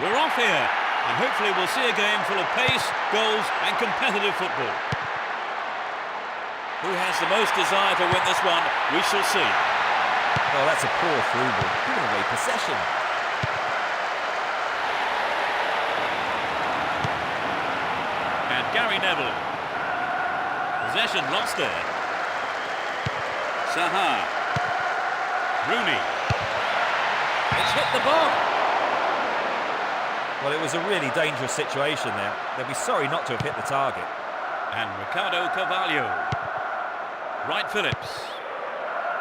We're off here, and hopefully we'll see a game full of pace, goals and competitive football. Who has the most desire to win this one, we shall see. Oh, that's a poor through ball, giving away possession. And Gary Neville. Possession lost there. Saha. Rooney. It's hit the bar. Well, it was a really dangerous situation there. They'll be sorry not to have hit the target. And Ricardo Carvalho. Wright Phillips.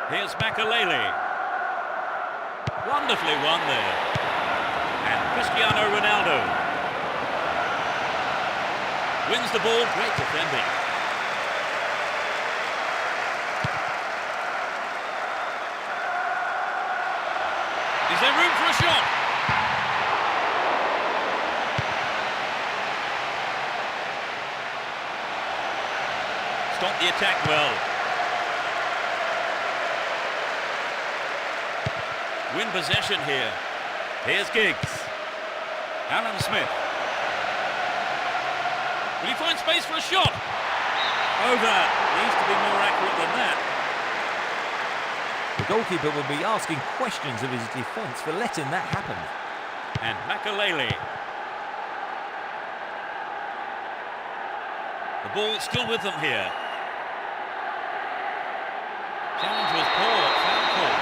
Here's Makalele. Wonderfully won there. And Cristiano Ronaldo. Wins the ball, great defending. Is there room for a shot? Stop the attack well. Win possession here. Here's Giggs. Alan Smith. Will he find space for a shot? Over. Needs to be more accurate than that. The goalkeeper will be asking questions of his defence for letting that happen. And Makalele. The ball still with them here. Challenge was poor, foul call.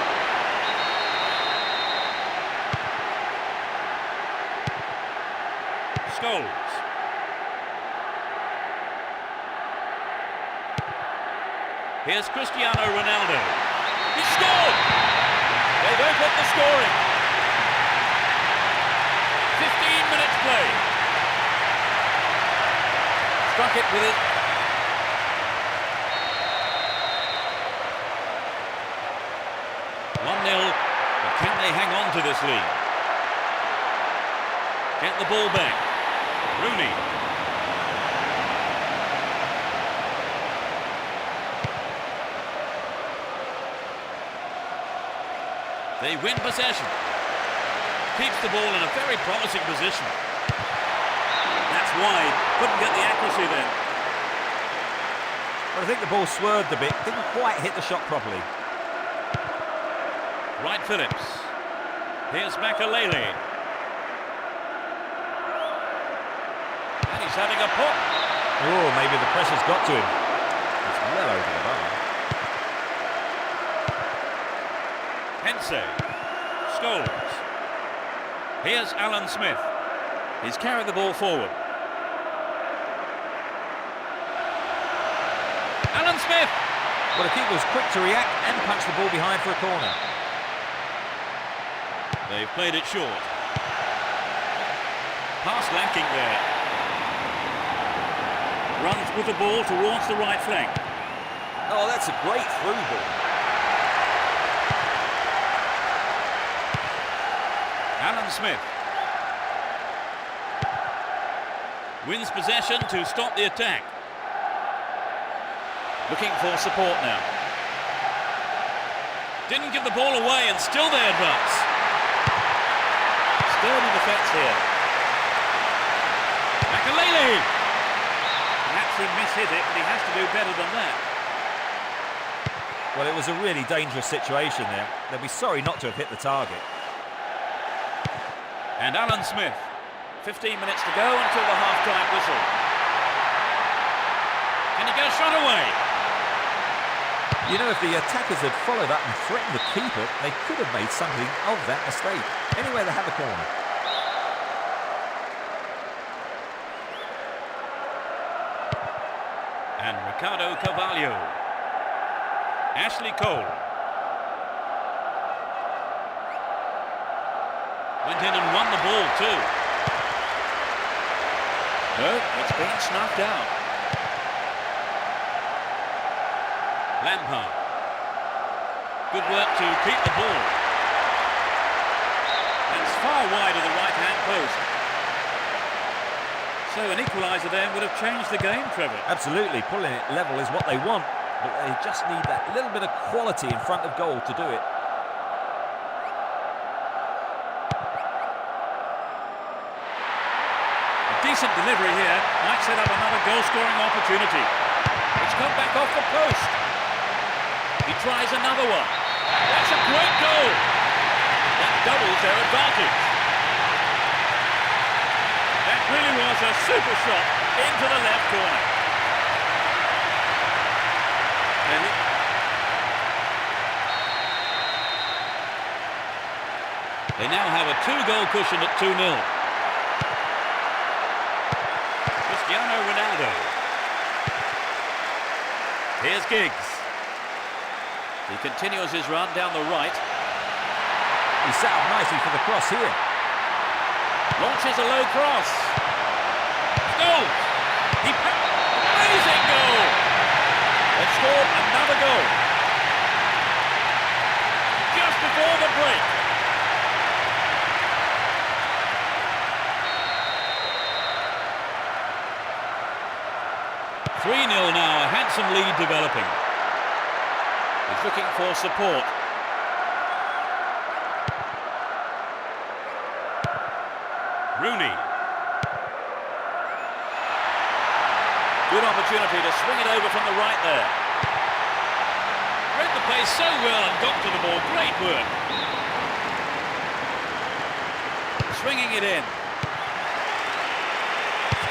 Scholes. Here's Cristiano Ronaldo. He scored! They've opened the scoring. 15 minutes play. Struck it with it. 1-0, but can they hang on to this lead? Get the ball back. Rooney. They win possession. Keeps the ball in a very promising position. That's wide. Couldn't get the accuracy then. Well, I think the ball swerved a bit. Didn't quite hit the shot properly. Wright Phillips. Here's Makalele. And he's having a pop. Oh, maybe the pressure's got to him. It's well over the bar. Hense. Scholes. Here's Alan Smith. He's carried the ball forward. Alan Smith! Well, the keeper was quick to react and punch the ball behind for a corner. They've played it short. Pass lacking there. Runs with the ball towards the right flank. Oh, that's a great through ball. Alan Smith. Wins possession to stop the attack. Looking for support now. Didn't give the ball away and still they advance. Sturdy defence here. Makalele! Perhaps he mishit it, but he has to do better than that. Well, it was a really dangerous situation there. They'll be sorry not to have hit the target. And Alan Smith. 15 minutes to go until the half-time whistle. Can he get a shot away? You know, if the attackers had followed up and threatened the keeper, they could have made something of that mistake. Anyway, they have a corner. And Ricardo Carvalho. Ashley Cole. Went in and won the ball too. No, it's been snuffed out. Lampard. Good work to keep the ball. That's far wide of the right-hand post. So an equaliser then would have changed the game, Trevor. Absolutely, pulling it level is what they want, but they just need that little bit of quality in front of goal to do it. Decent delivery here, might set up another goal-scoring opportunity. It's come back off the post. He tries another one. That's a great goal. That doubles their advantage. That really was a super shot into the left corner. And they now have a 2-goal cushion at 2-0. Cristiano Ronaldo. Here's Giggs. He continues his run down the right. He's set up nicely for the cross here. Launches a low cross. Goal! Amazing goal! They've scored another goal. Just before the break. (3-0) now, a handsome lead developing. He's looking for support. Rooney. Good opportunity to swing it over from the right there. Read the pace so well and got to the ball. Great work. Swinging it in.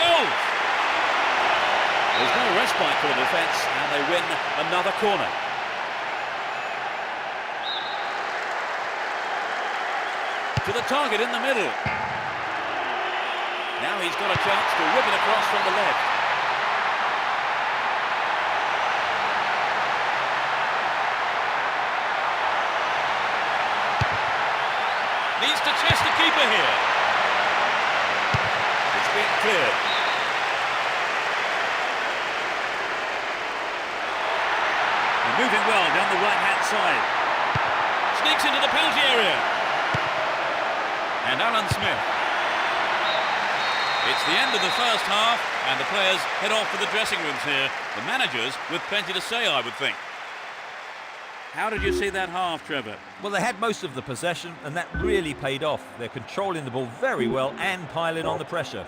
Goal! There's no respite for the defence, and they win another corner. To the target in the middle. Now he's got a chance to whip it across from the left. Needs to test the keeper here. It's been cleared. They're moving well down the right-hand side. Sneaks into the penalty area. And Alan Smith. It's the end of the first half, and the players head off to the dressing rooms here. The managers with plenty to say, I would think. How did you see that half, Trevor? Well, they had most of the possession, and that really paid off. They're controlling the ball very well and piling on the pressure.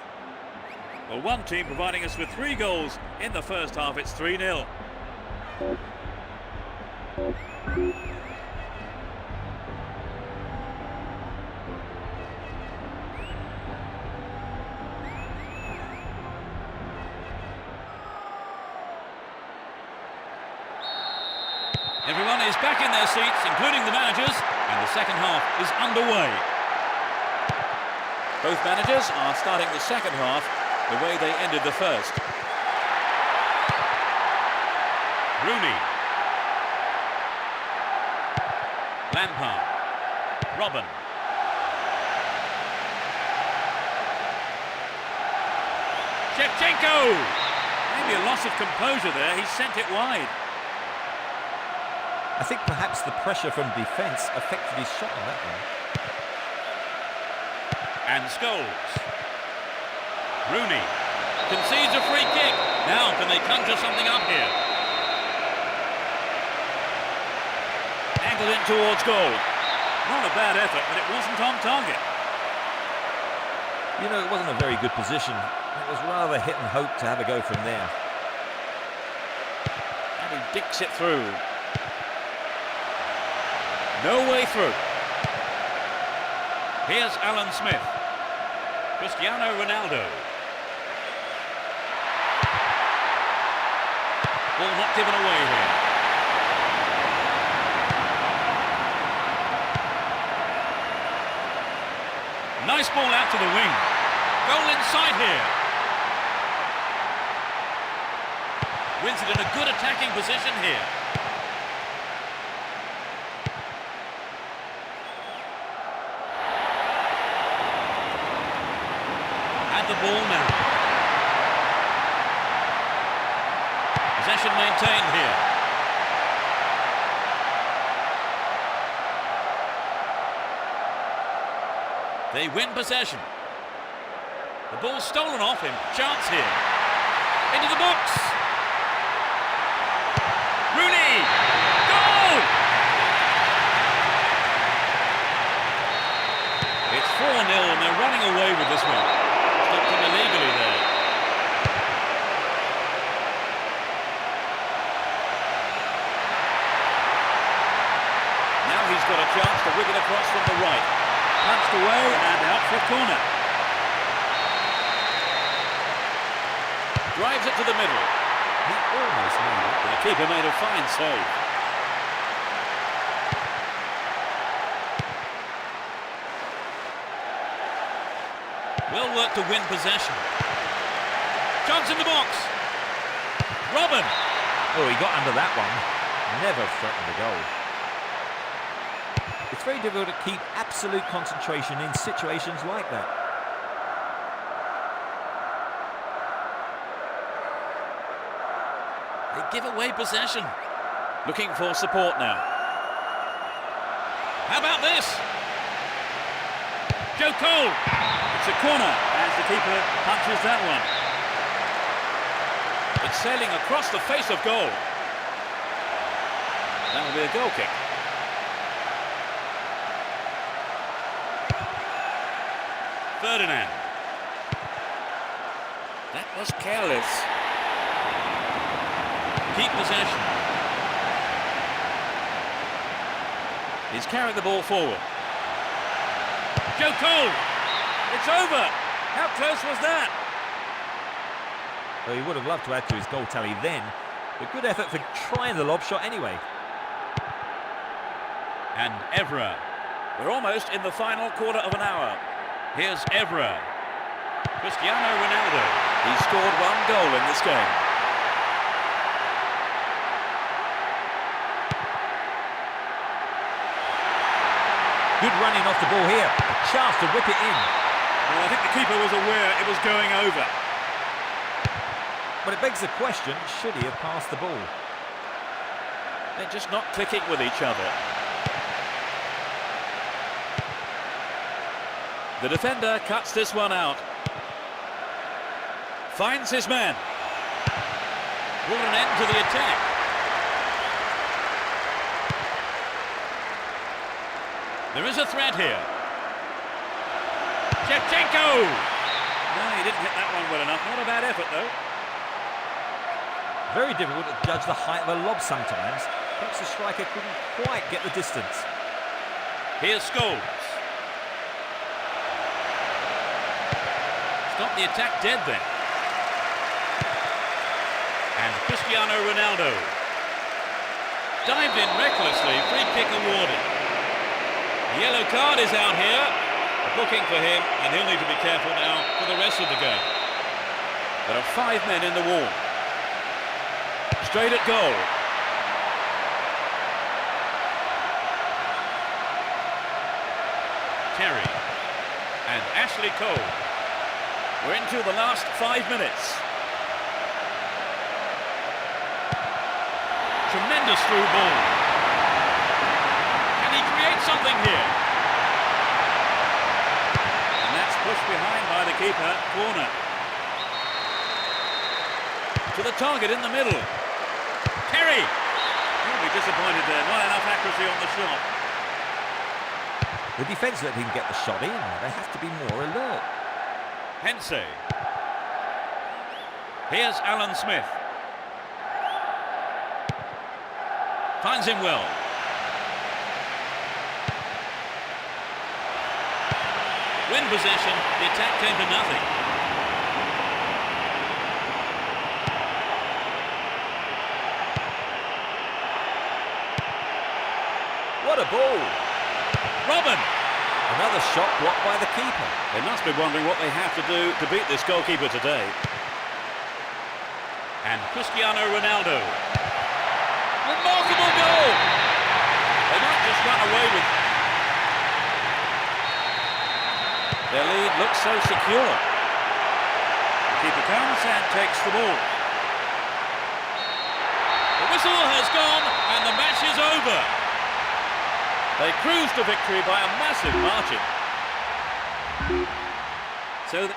Well, one team providing us with 3 goals in the first half. It's 3-0. Everyone is back in their seats, including the managers, and the second half is underway. Both managers are starting the second half the way they ended the first. Rooney. Lampard. Robin. Shevchenko! Maybe a loss of composure there. He sent it wide. I think perhaps the pressure from defence affected his shot on that one. And Scholes. Rooney concedes a free kick. Now can they conjure something up here? Angled in towards goal. Not a bad effort, but it wasn't on target. You know, it wasn't a very good position. It was rather hit and hope to have a go from there. And he dicks it through. No way through. Here's Alan Smith. Cristiano Ronaldo. Ball not given away here. Nice ball out to the wing. Goal inside here. Wins it in a good attacking position here. Had the ball now. Possession maintained here. They win possession. The ball stolen off him. Chance here. Into the box. Rooney! Goal! It's 4-0 and they're running away with this one. Stopped him illegally there. Now he's got a chance to whip it across from the right. Punched away and out for a corner. Drives it to the middle. He almost made it, but the keeper made a fine save. Well worked to win possession. Chance in the box. Robin. Oh, he got under that one. Never threatened the goal. It's very difficult to keep absolute concentration in situations like that. They give away possession. Looking for support now. How about this? Joe Cole. It's a corner as the keeper punches that one. It's sailing across the face of goal. That'll be a goal kick. Ferdinand. That was careless. Keep possession. He's carried the ball forward. Joe Cole! It's over! How close was that? Well, he would have loved to add to his goal tally then, but good effort for trying the lob shot anyway. And Evra. We're almost in the final quarter of an hour. Here's Evra. Cristiano Ronaldo. He scored one goal in this game. Good running off the ball here. A chance to whip it in. Well, I think the keeper was aware it was going over. But it begs the question, should he have passed the ball? They're just not clicking with each other. The defender cuts this one out. Finds his man. Brought an end to the attack. There is a threat here. Shevchenko! No, he didn't hit that one well enough. Not a bad effort, though. Very difficult to judge the height of a lob sometimes. Perhaps the striker couldn't quite get the distance. Here's Scholes. Stop the attack dead then. And Cristiano Ronaldo. Dived in recklessly, free kick awarded. The yellow card is out here. A booking for him, and he'll need to be careful now for the rest of the game. There are 5 men in the wall. Straight at goal. Terry. And Ashley Cole. We're into the last 5 minutes. Tremendous through ball. Can he create something here? And that's pushed behind by the keeper. Corner. To the target in the middle. Kerry. He'll be disappointed there. Not enough accuracy on the shot. The defence let him get the shot in. They have to be more alert. Hensey. Here's Alan Smith. Finds him well. Win possession, the attack came to nothing. What a ball! Robin! Another shot blocked by the keeper. They must be wondering what they have to do to beat this goalkeeper today. And Cristiano Ronaldo. Remarkable goal! They might just run away with it. Their lead looks so secure. The keeper comes and takes the ball. The whistle has gone and the match is over. They cruise to victory by a massive margin. So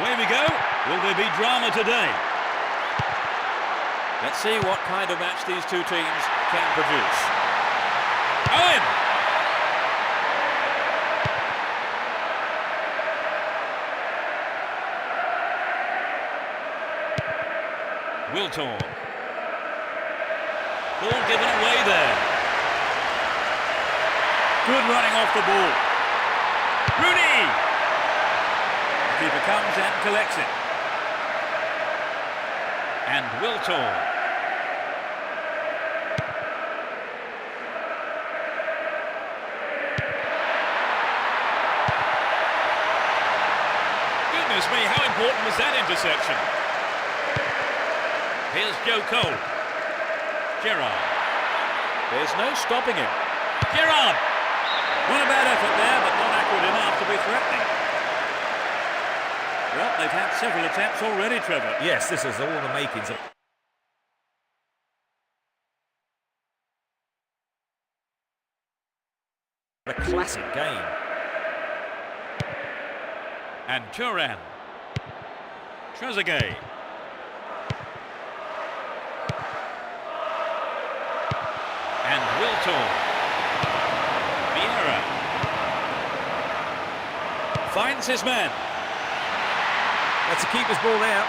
away we go. Will there be drama today? Let's see what kind of match these two teams can produce. Owen! Wiltor. Ball given away there. Good running off the ball. Rooney! Keeper comes and collects it. And Wiltor. Goodness me, how important was that interception? Here's Joe Cole. Gerrard. There's no stopping him. Gerrard! Not a bad effort there, but not accurate enough to be threatening. Well, they've had several attempts already, Trevor. Yes, this is all the makings of a classic game. And Turan. Trezeguet. And Wiltor. Vieira. Finds his man. That's a keeper's ball now.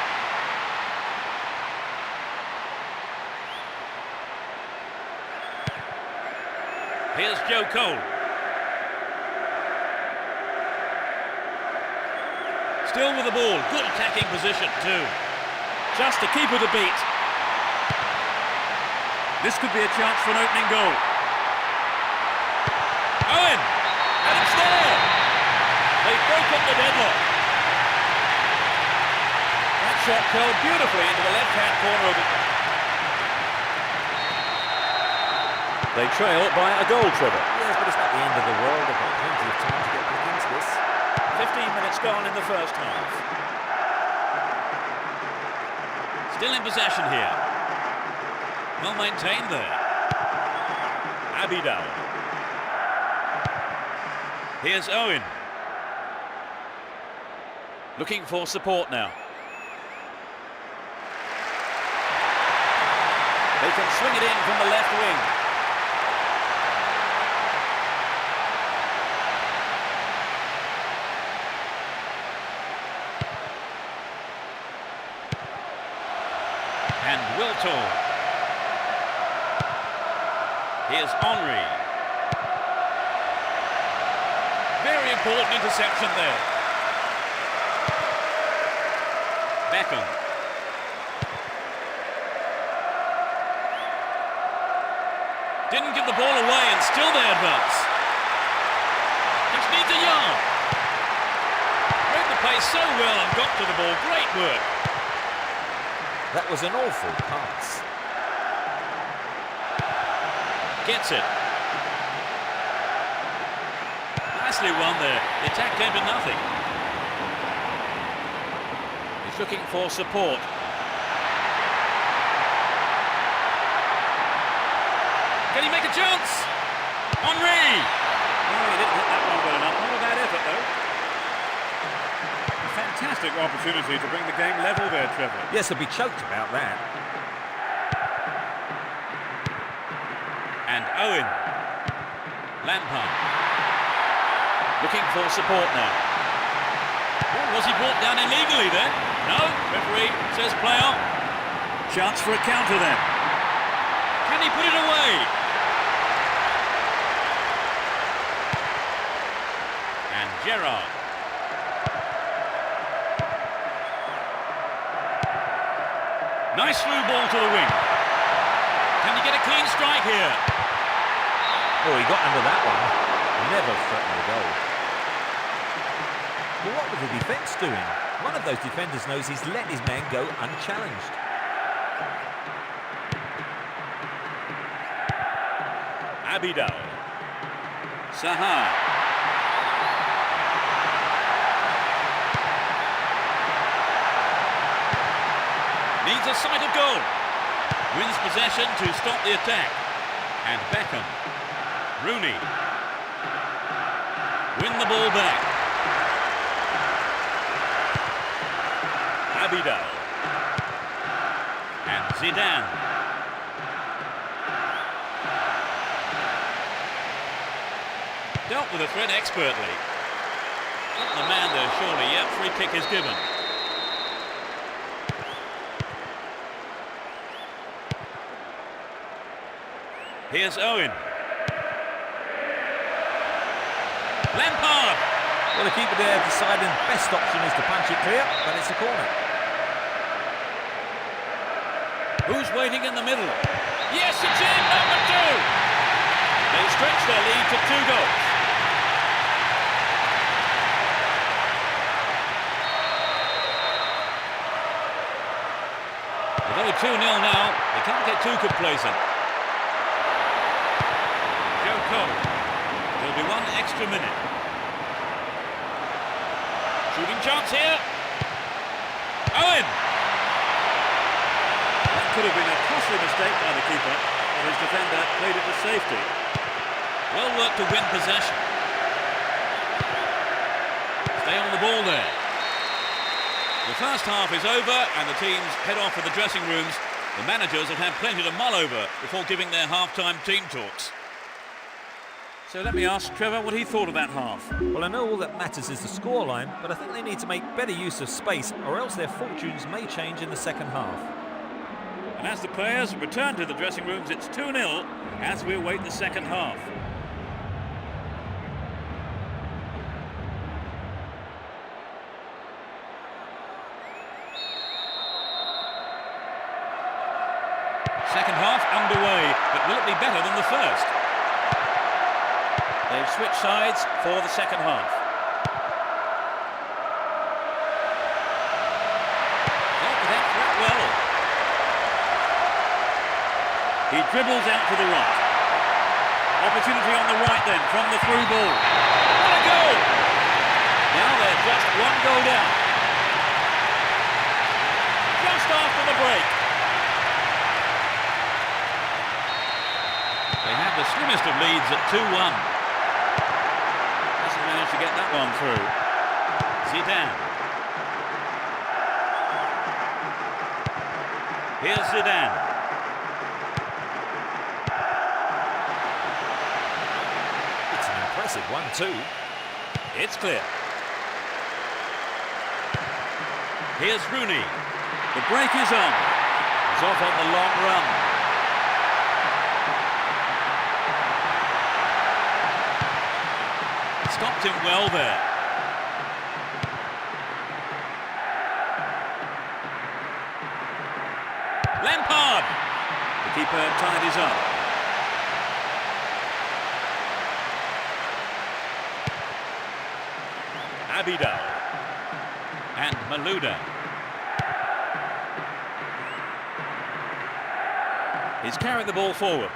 Here's Joe Cole. Still with the ball. Good attacking position too. Just a keeper to beat. This could be a chance for an opening goal. Owen! And it's there! They've broken the deadlock. That shot curled beautifully into the left-hand corner of the... They trail by a goal, Trevor. Yes, but it's not the end of the world. They've got plenty of time to get back into this. 15 minutes gone in the first half. Still in possession here. Well maintained there. Abidal. Here's Owen. Looking for support now. They can swing it in from the left wing. And Wiltor. Here's Henry. Very important interception there. Beckham. Didn't give the ball away and still they advance. Just needs a yard. Read the pace so well and got to the ball. Great work. That was an awful pass. Gets it. Nicely won there. The attack came to nothing. He's looking for support. Can he make a chance? Henry! Oh, he didn't hit that one well enough. Not a bad effort, though. A fantastic opportunity to bring the game level there, Trevor. Yes, they'll be choked about that. And Owen. Lampard. Looking for support now. Oh, was he brought down illegally then? No, referee says play on. Chance for a counter then. Can he put it away? And Gerrard. Nice through ball to the wing. Can he get a clean strike here? Oh, he got under that one. Never threatened the goal. Well, what was the defence doing? One of those defenders knows he's let his man go unchallenged. Abidal. Saha. Needs a sight of goal. Wins possession to stop the attack. And Beckham. Rooney. Win the ball back. Abidal. And Zidane. Dealt with the threat expertly. Not the man there, surely. Yep, free kick is given. Here's Owen. Lampard! Well, the keeper there decided the best option is to punch it clear, but it's a corner. Who's waiting in the middle? Yes, it's in, number 2! They stretch their lead to 2 goals. With only 2-0 now, they can't get too complacent. Joe Cole. There'll be 1 extra minute. Shooting chance here. Owen! That could have been a costly mistake by the keeper, but his defender played it to safety. Well worked to win possession. Stay on the ball there. The first half is over and the teams head off to the dressing rooms. The managers have had plenty to mull over before giving their half-time team talks. So let me ask Trevor what he thought of that half. Well, I know all that matters is the scoreline, but I think they need to make better use of space or else their fortunes may change in the second half. And as the players return to the dressing rooms, it's 2-0 as we await the second half. Second half underway, but will it be better than the first? They've switched sides for the second half. Dealt with that threat well. He dribbles out to the right. Opportunity on the right then from the through ball. What a goal! Now they're just one goal down. Just after the break. They have the slimmest of leads at 2-1. Hasn't managed to get that one through. Zidane. Here's Zidane. It's an impressive 1-2. It's clear. Here's Rooney. The break is on. He's off on the long run. Stopped him well there. Lampard! The keeper tidies up. Abidal. And Malouda. He's carrying the ball forward.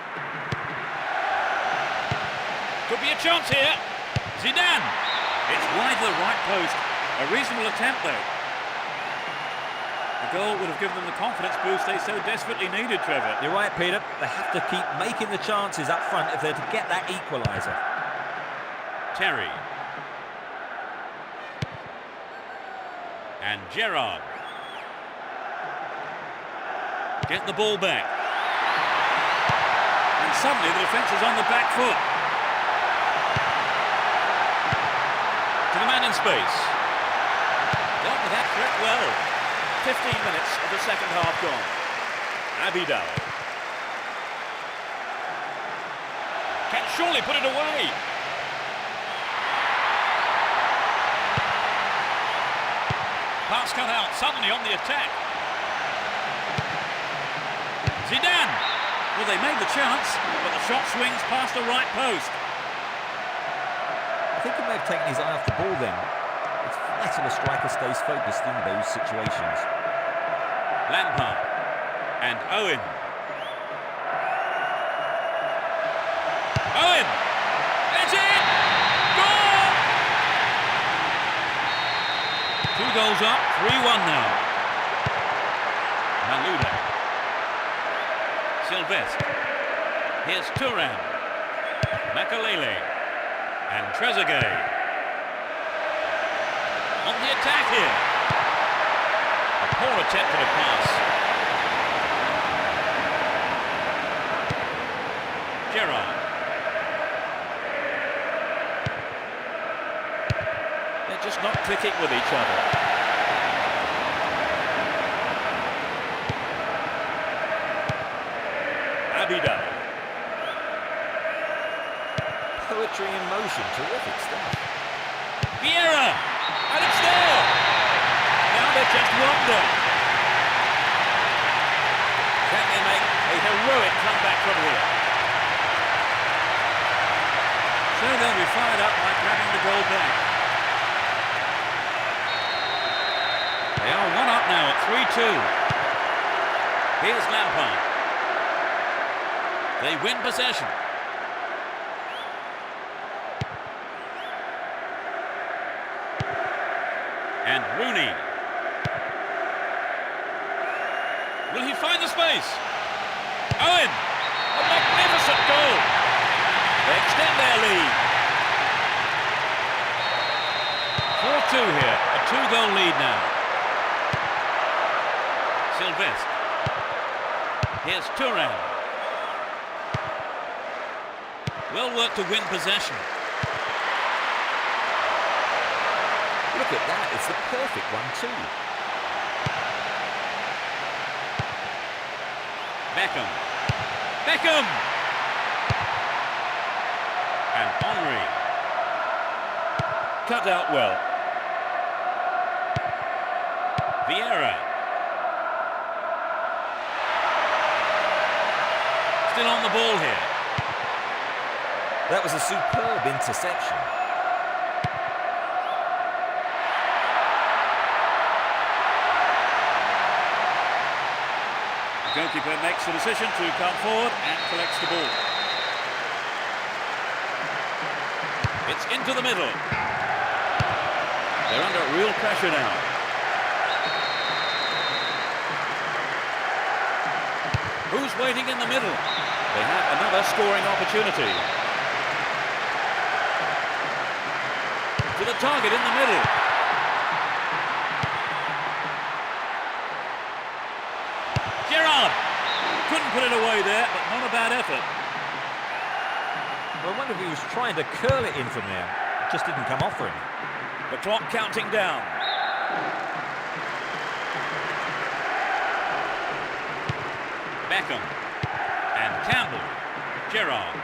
Could be a chance here. Zidane! It's wide to the right post. A reasonable attempt, though. The goal would have given them the confidence boost they so desperately needed, Trevor. You're right, Peter. They have to keep making the chances up front if they're to get that equaliser. Terry. And Gerrard. Get the ball back. And suddenly the defence is on the back foot. To the man in space. Dealt with that threat well. 15 minutes of the second half gone. Abidal. Can surely put it away. Pass cut out, suddenly on the attack. Zidane. Well, they made the chance, but the shot swings past the right post. I think he may have taken his eye off the ball then. It's better the striker stays focused in those situations. Lampard. And Owen. Owen! It's in! Goal! 2 goals up, 3-1 now. Malouda. Sylvestre. Here's Thuram. Makalele. And Trezeguet. On the attack here. A poor attempt at a pass. Gerrard. They're just not clicking with each other. Abidal. Poetry in motion, terrific stuff. Vieira! And it's there! Now they're just one down. Can they make a heroic comeback from here? So they'll be fired up by grabbing the goal back. They are 1 up now at 3-2. Here's Lampard. They win possession. And Rooney. find the space. Owen, a magnificent goal. They extend their lead. 4-2 here, a 2-goal lead now. Sylvestre. Here's Turan. Well worked to win possession. Look at that, it's the perfect one too. Beckham. Beckham! And Henry. Cut out well. Vieira. Still on the ball here. That was a superb interception. The goalkeeper makes the decision to come forward and collects the ball. It's into the middle. They're under real pressure now. Who's waiting in the middle? They have another scoring opportunity. To the target in the middle. Gerrard couldn't put it away there, but not a bad effort. Well, I wonder if he was trying to curl it in from there. It just didn't come off for him. The clock counting down. Beckham and Campbell. Gerrard.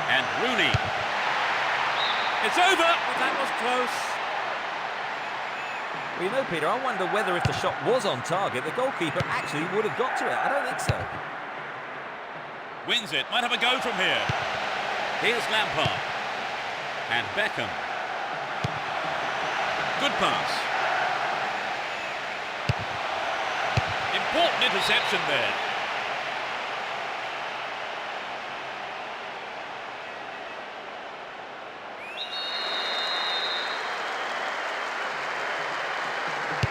And Rooney. It's over, but that was close. Well, you know, Peter, I wonder whether if the shot was on target, the goalkeeper actually would have got to it. I don't think so. Wins it, might have a go from here. Here's Lampard. And Beckham. Good pass. Important interception there.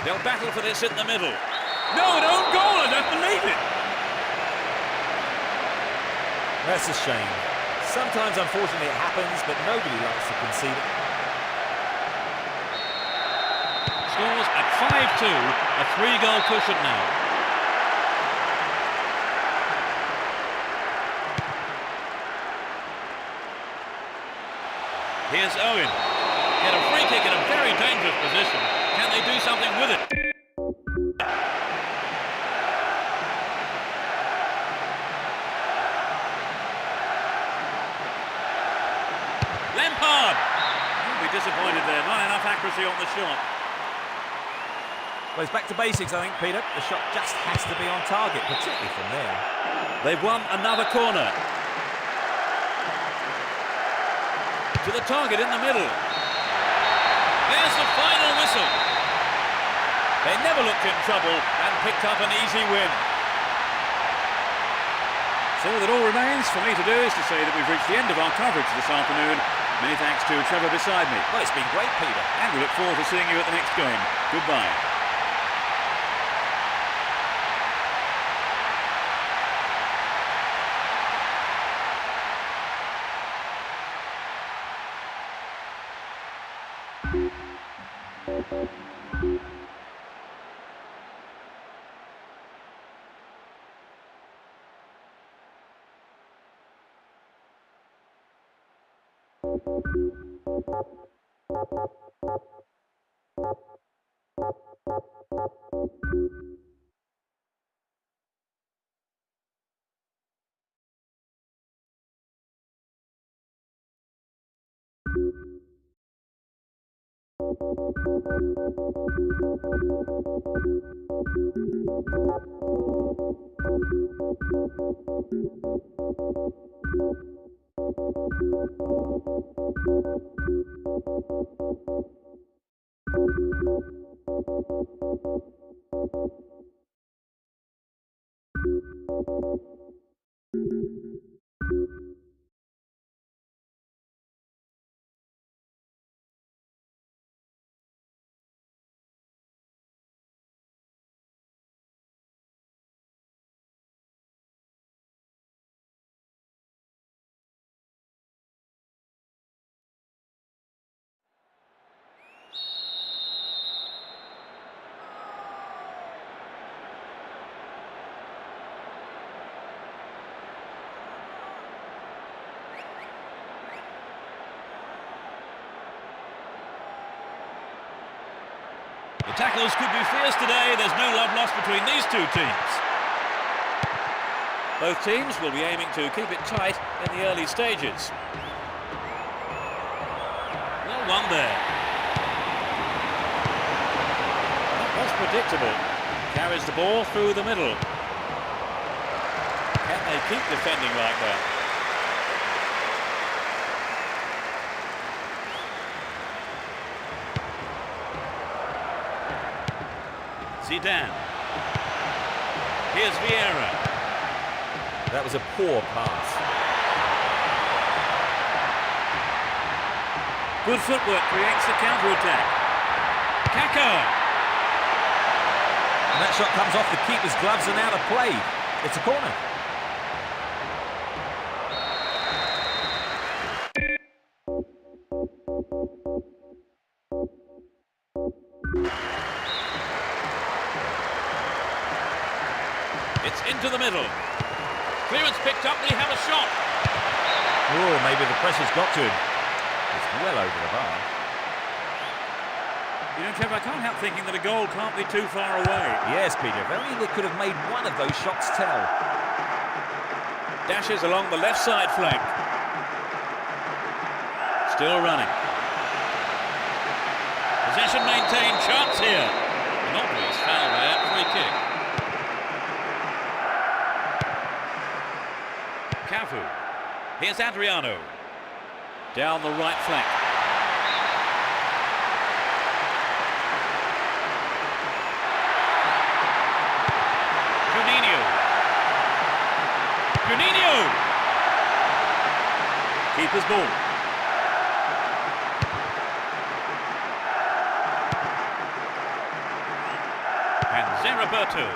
They'll battle for this in the middle. No, an own goal, I don't believe it. That's a shame. Sometimes, unfortunately, it happens, but nobody likes to concede it. Scores at 5-2, a 3-goal cushion now. Here's Owen. Get a free kick in a very dangerous position. Can they do something with it? Lampard! He'll be disappointed there. Not enough accuracy on the shot. Well, it's back to basics, I think, Peter. The shot just has to be on target, particularly from there. They've won another corner. To the target in the middle. There's the final whistle. They never looked in trouble and picked up an easy win. So that all remains for me to do is to say that we've reached the end of our coverage this afternoon. Many thanks to Trevor beside me. Well, it's been great, Peter. And we look forward to seeing you at the next game. Goodbye. The tackles could be fierce today. There's no love lost between these two teams. Both teams will be aiming to keep it tight in the early stages. Well won there. That was predictable. Carries the ball through the middle. Can they keep defending like that? Zidane. Here's Vieira. That was a poor pass. Good footwork creates the counter-attack. Kaka. And that shot comes off the keeper's gloves and out of play. It's a corner. It's into the middle. Clearance picked up, they have a shot. Oh, maybe the pressure's got to him. It's well over the bar. You know, Trevor, I can't help thinking that a goal can't be too far away. Yes, Peter, if only they could have made one of those shots tell. Dashes along the left side flank. Still running. Possession maintained, chance here. An obvious foul there, free kick. Cafu. Here's Adriano. Down the right flank. Juninho. Keeper's ball. And Zeraberto.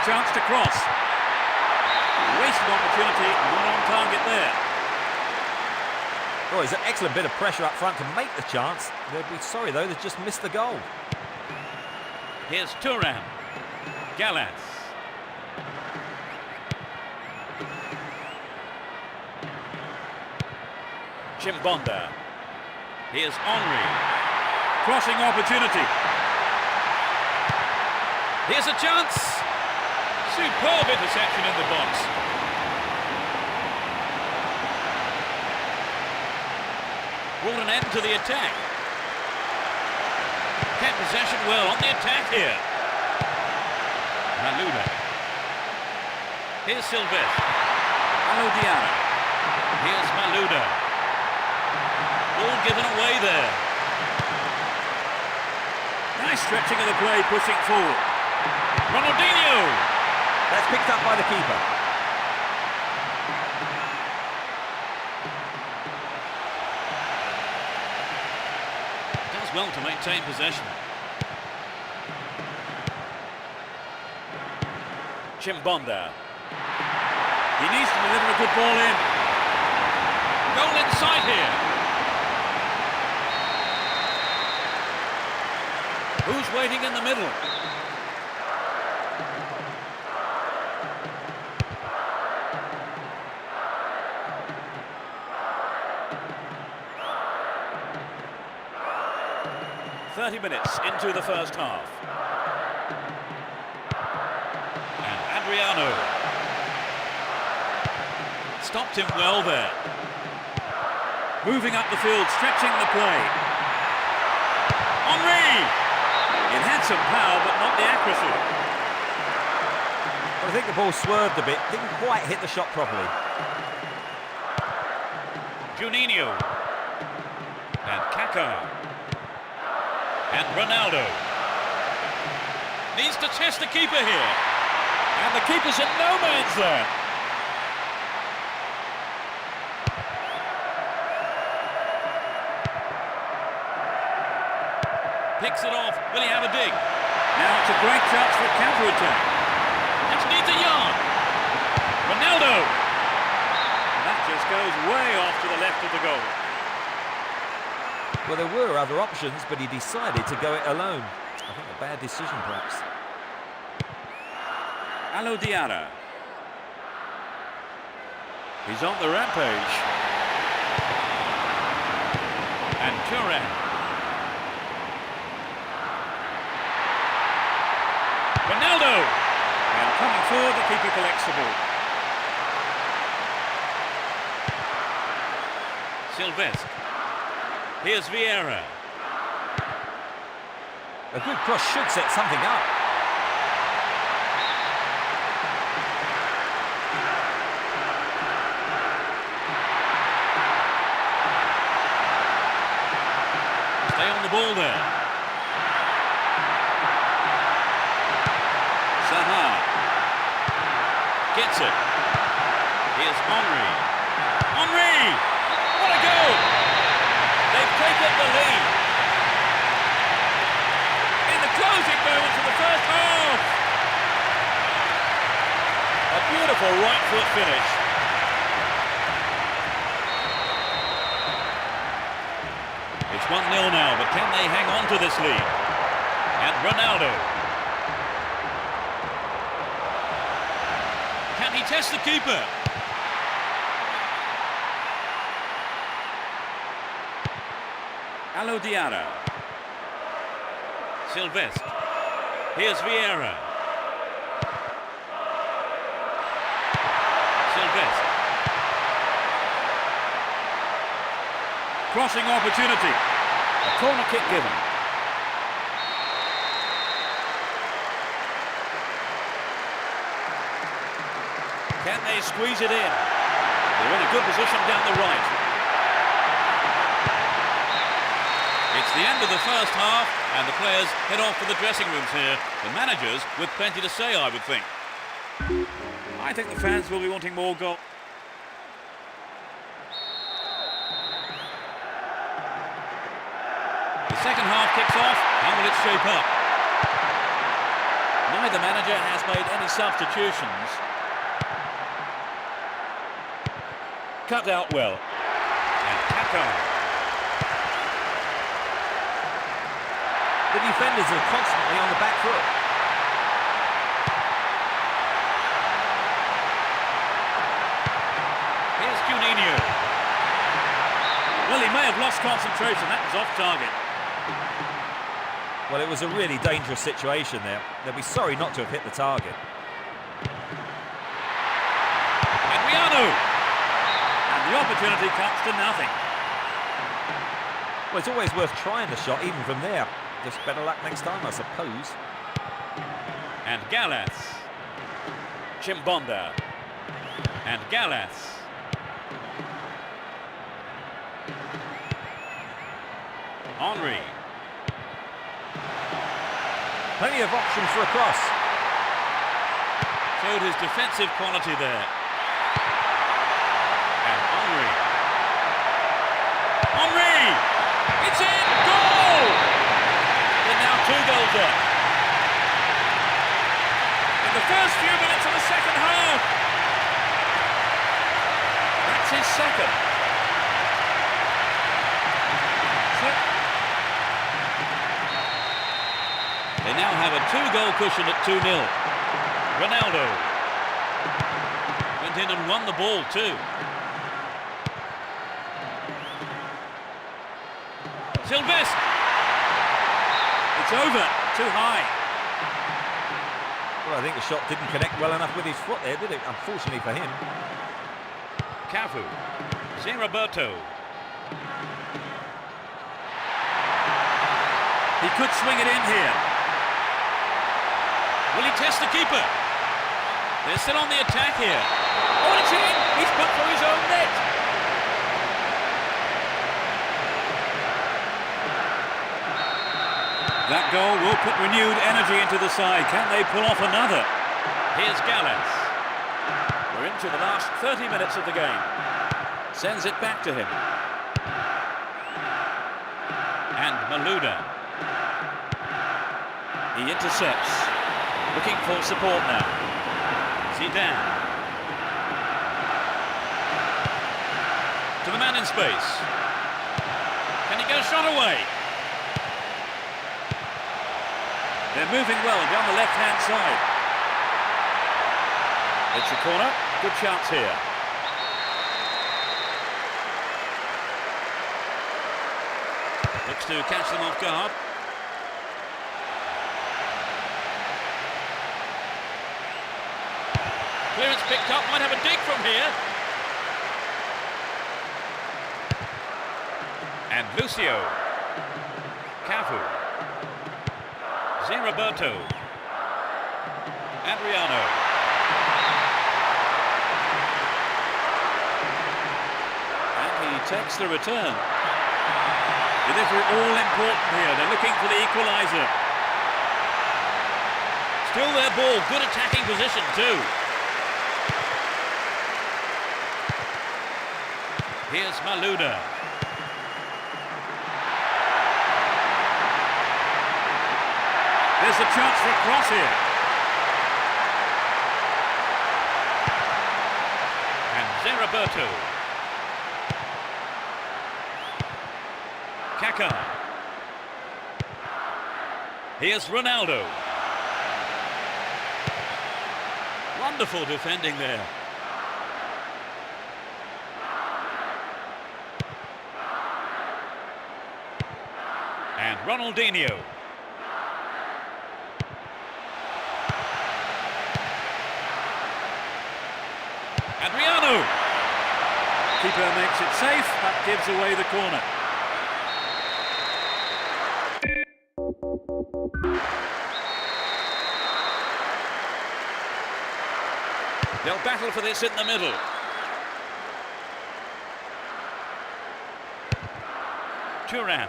Chance to cross. Wasted opportunity, not on target there. Oh, he's an excellent bit of pressure up front to make the chance. They'll be sorry, though, they've just missed the goal. Here's Turan. Gallas. Chimbonda. Here's Henry. Crossing opportunity. Here's a chance. Superb interception in the box. Brought an end to the attack. Kept possession well on the attack here. Maluda. Here's Silvestre. Alodiana. Here's Maluda. All given away there. Nice stretching of the play, pushing forward. Ronaldinho. That's picked up by the keeper. Does well to maintain possession. Chimbonda. He needs to deliver a good ball in. Goal inside here. Who's waiting in the middle? Minutes into the first half. And Adriano stopped him well there. Moving up the field, stretching the play. Henry! It had some power, but not the accuracy. Well, I think the ball swerved a bit, didn't quite hit the shot properly. Juninho. And Kaka. And Ronaldo. Needs to test the keeper here. And the keeper's in no man's land. Picks it off. Will he have a dig? Now it's a great chance for a counter-attack. Just needs a yard. Ronaldo. And that just goes way off to the left of the goal. Well, there were other options, but he decided to go it alone. I think a bad decision, perhaps. Alodiana. He's on the rampage. And Turan. Ronaldo! And coming forward, the keeper collects the ball. Sylvestre. Here's Vieira. A good cross should set something up. Stay on the ball there. Sejam. Gets it. Here's Henry. Henry! What a goal! They've taken the lead. In the closing moments of the first half. A beautiful right foot finish. It's 1-0 now, but can they hang on to this lead? And Ronaldo. Can he test the keeper? Allo Diarra. Sylvestre. Here's Vieira. Sylvestre. Crossing opportunity. A corner kick given. Can they squeeze it in? They're in a good position down the right. It's the end of the first half, and the players head off to the dressing rooms here. The managers with plenty to say, I would think. I think the fans will be wanting more goal. The second half kicks off. How will it shape up? Neither manager has made any substitutions. Cut out well. And Kaká. The defenders are constantly on the back foot. Here's Juninho. Well, he may have lost concentration. That was off target. Well, it was a really dangerous situation there. They'll be sorry not to have hit the target. Adriano! And the opportunity comes to nothing. Well, it's always worth trying the shot, even from there. Just better luck next time, I suppose. And Gallas. Chimbonda. And Gallas. Henry. Plenty of options for a cross. Showed his defensive quality there. And Henry. Henry! It's in! Goal! They're now 2 goals up. In the first few minutes of the second half. That's his second. They now have a 2-goal cushion at 2-0. Ronaldo went in and won the ball too. Sylvestre. It's over. Too high. Well, I think the shot didn't connect well enough with his foot there, did it? Unfortunately for him. Cafu. Roberto. He could swing it in here. Will he test the keeper? They're still on the attack here. Oh, it's in! He's put through his own net. That goal will put renewed energy into the side. Can they pull off another? Here's Gallas. We're into the last 30 minutes of the game. Sends it back to him. And Malouda. He intercepts. Looking for support now. Zidane. To the man in space. Can he get a shot away? They're moving well down the left-hand side. It's a corner. Good chance here. Looks to catch them off guard. Clearance picked up, might have a dig from here. And Lucio. Cafu. Roberto. Adriano. And he takes the return. Delivery all important here. They're looking for the equaliser. Still their ball. Good attacking position too. Here's Maluda. There's a chance for a cross here. And Zeraberto. Kaká. Here's Ronaldo. Wonderful defending there. And Ronaldinho. Adriano. Keeper makes it safe, but gives away the corner. They'll battle for this in the middle. Turan.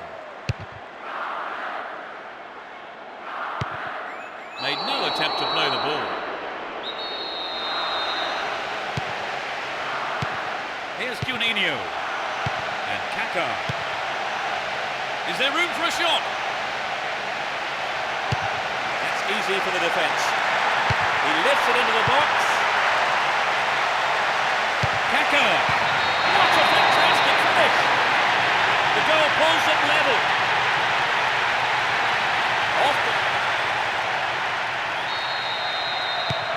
Made no attempt to play the ball. Here's Juninho. And Kaká. Is there room for a shot? That's easy for the defence. He lifts it into the box. Kaká. What a fantastic finish. The goal pulls them level. Off the...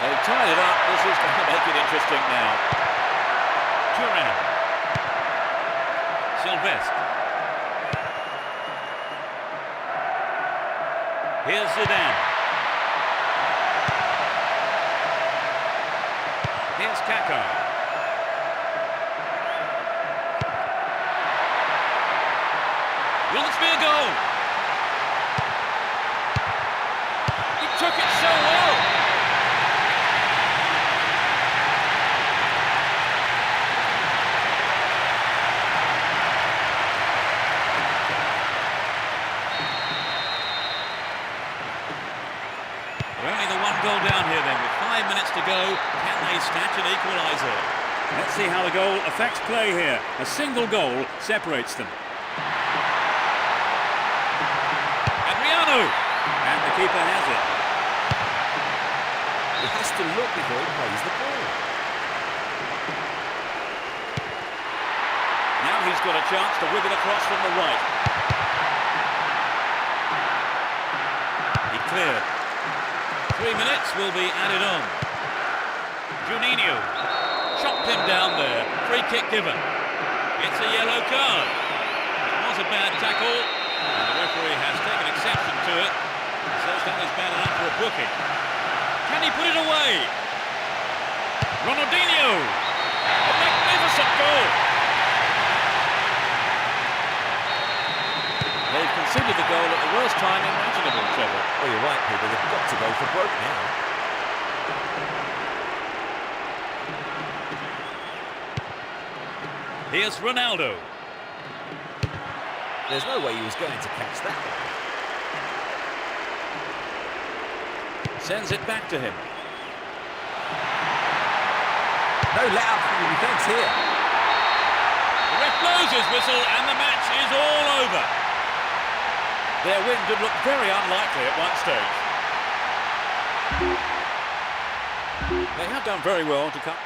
They've tied it up. This is going to make it interesting now. Turan. Sylvestre. Here's Zidane. Here's Kaká. Will this be a goal? He took it so well. Only the one goal down here then, with 5 minutes to go. Can they snatch an equaliser? Let's see how the goal affects play here. A single goal separates them. Adriano! And the keeper has it. He has to look before he plays the ball. Now he's got a chance to whip it across from the right. He cleared. 3 minutes will be added on. Juninho chopped him down there. Free kick given. It's a yellow card. It was a bad tackle, and the referee has taken exception to it. He says that is bad enough for a booking. Can he put it away? Ronaldinho. A magnificent goal. They've conceded the goal at the worst time imaginable, Trevor. Well, you're right, Peter. They've got to go for broke now. Here's Ronaldo. There's no way he was going to catch that one. Sends it back to him. No let up from the defence here. The ref blows his whistle and the match is all over. Their win did look very unlikely at one stage. They have done very well to come.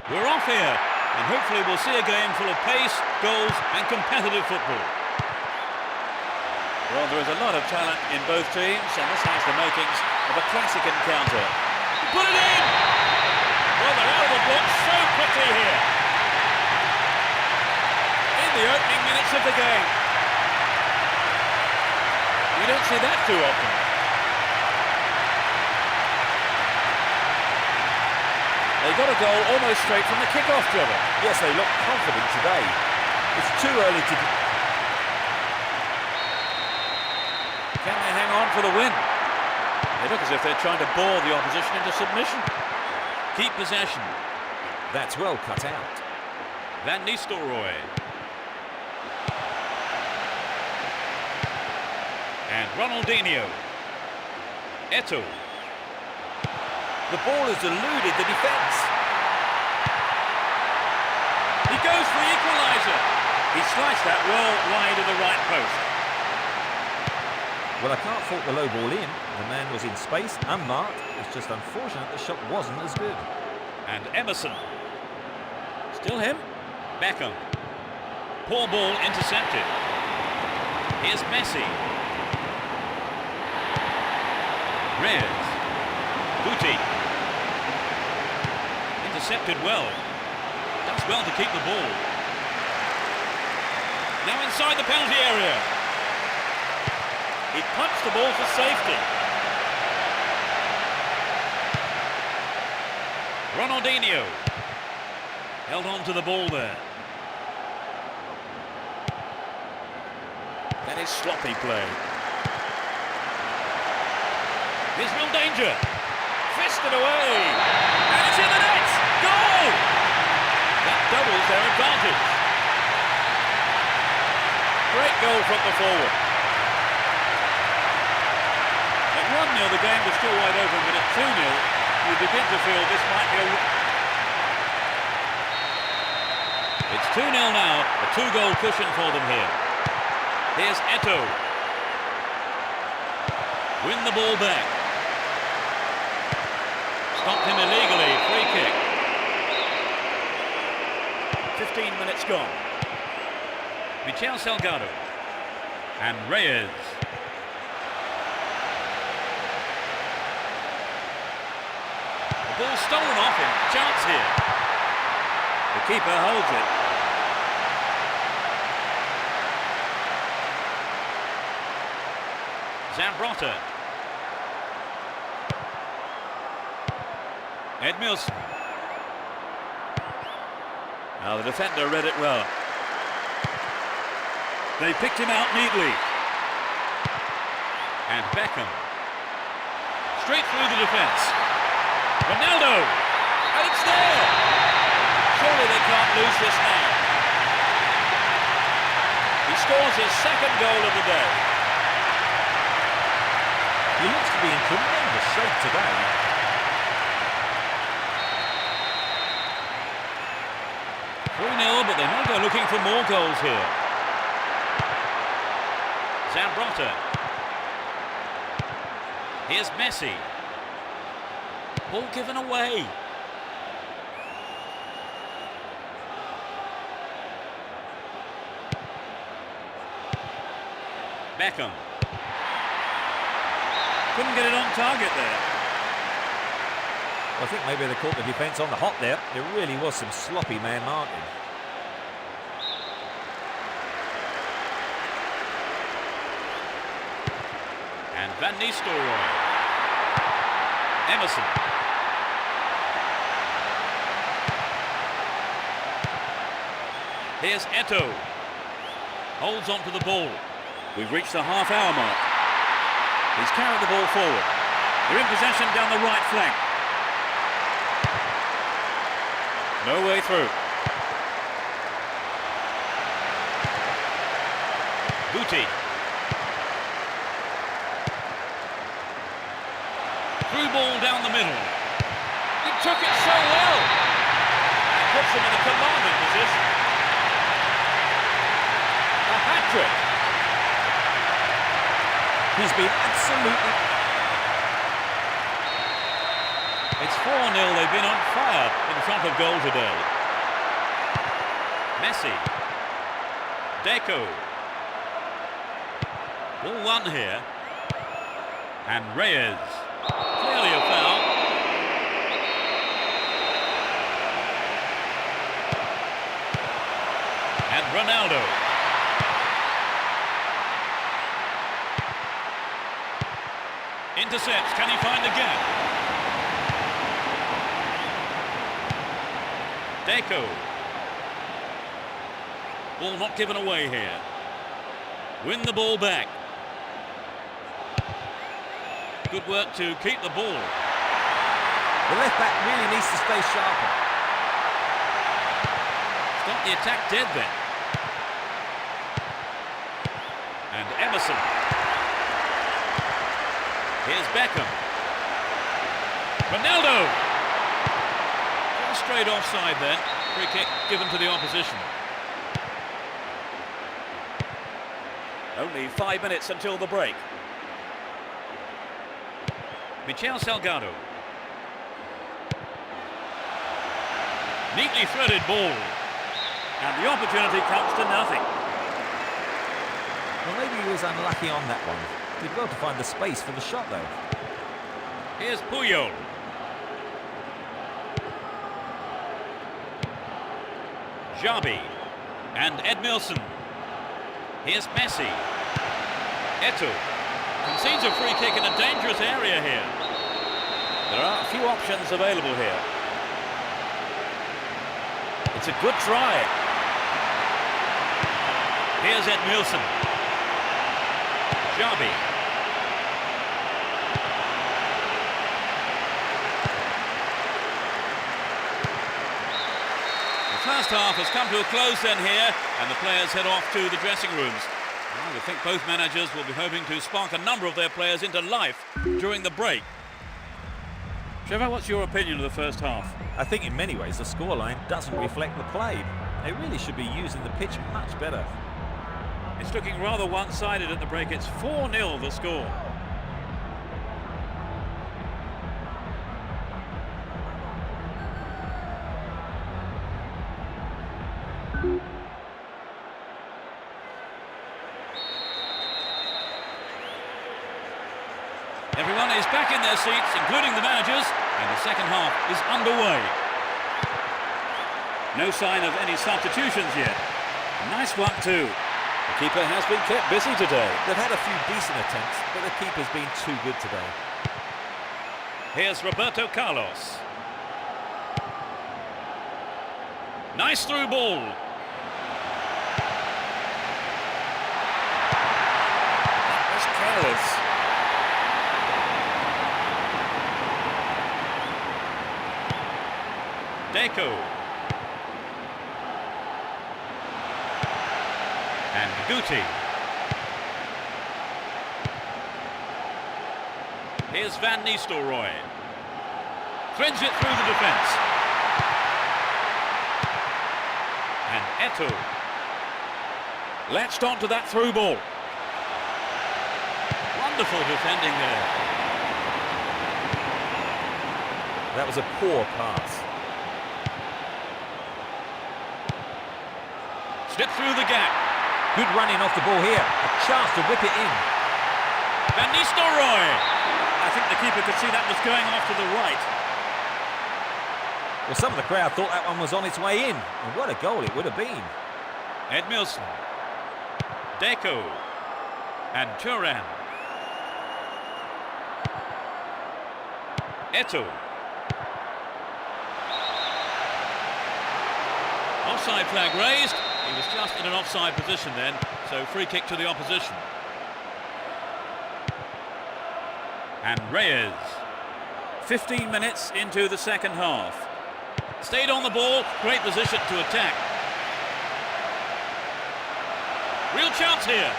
We're off here, and hopefully we'll see a game full of pace, goals and competitive football. Well, there is a lot of talent in both teams, and this has the makings of a classic encounter. Put it in! Well, they're out of the blocks so quickly here. In the opening minutes of the game. You don't see that too often. They got a goal almost straight from the kick-off, Trevor. Yes, they look confident today. It's too early to... Can they hang on for the win? They look as if they're trying to bore the opposition into submission. Keep possession. That's well cut out. Van Nistelrooy. And Ronaldinho. Eto'o. The ball has eluded the defence. He goes for the equaliser. He sliced that well wide of the right post. Well, I can't fault the low ball in. The man was in space, unmarked. It's just unfortunate the shot wasn't as good. And Emerson. Still him. Beckham. Poor ball intercepted. Here's Messi. Reyes. Guti. Intercepted well. Does well to keep the ball. Now inside the penalty area. He punched the ball for safety. Ronaldinho. Held on to the ball there. That is sloppy play. Here's real danger. Fisted away. And it's in the net. Goal! That doubles their advantage. Great goal from the forward. At 1-0 the game was still wide open, but at 2-0 you begin to feel this might be a... It's 2-0 now, a 2-goal cushion for them here. Here's Eto'o. Win the ball back. Stopped him illegally, free kick. 15 minutes gone. Michel Salgado. And Reyes. The ball stolen off him. Chance here. The keeper holds it. Zambrotta. Edmilson. Now the defender read it well. They picked him out neatly. And Beckham. Straight through the defence. Ronaldo. And it's there. Surely they can't lose this now. He scores his second goal of the day. He looks to be in tremendous shape today. 3-0, but they might go looking for more goals here. Zambrotta. Here's Messi. Ball given away. Beckham. Couldn't get it on target there. I think maybe they caught the defence on the hop there. There really was some sloppy man marking. And Van Nistelrooy. Emerson. Here's Eto'o. Holds on to the ball. We've reached the half-hour mark. He's carried the ball forward. They're in possession down the right flank. No way through. Guti. Through ball down the middle. He took it so well. Puts him in a commanding position. A hat-trick. He's been absolutely... It's 4-0. They've been on fire in front of goal today. Messi. Deco. Ball one here. And Reyes. Clearly a foul. And Ronaldo. Intercepts. Can he find the gap? Deco. Ball not given away here. Win the ball back. Good work to keep the ball. The left back really needs to stay sharper. Stop the attack dead then. And Emerson. Here's Beckham. Ronaldo. Straight offside then. Free kick given to the opposition. Only 5 minutes until the break. Michel Salgado. Neatly threaded ball. And the opportunity comes to nothing. Well, maybe he was unlucky on that one. Did well to find the space for the shot, though. Here's Puyol. Xabi. And Edmilson. Here's Messi. Eto'o. Concedes a free kick in a dangerous area here. There are a few options available here. It's a good try. Here's Edmilson. Xabi. The first half has come to a close then here, and the players head off to the dressing rooms. I think both managers will be hoping to spark a number of their players into life during the break. Trevor, what's your opinion of the first half? I think in many ways the scoreline doesn't reflect the play. They really should be using the pitch much better. It's looking rather one-sided at the break. It's 4-0 the score. Everyone is back in their seats, including the managers, and the second half is underway. No sign of any substitutions yet. Nice one too. The keeper has been kept busy today. They've had a few decent attempts, but the keeper's been too good today. Here's Roberto Carlos. Nice through ball. That was careless. Deco. And Guti. Here's Van Nistelrooy. Threads it through the defence. And Eto'o. Latched onto that through ball. Wonderful defending there. That was a poor pass. Slip through the gap. Good running off the ball here. A chance to whip it in. Van Nistelrooy. I think the keeper could see that was going off to the right. Well, some of the crowd thought that one was on its way in. And what a goal it would have been. Edmilson. Deco. And Turan. Eto'o. Offside flag raised. He was just in an offside position then, so free kick to the opposition. And Reyes. 15 minutes into the second half. Stayed on the ball, great position to attack. Real chance here.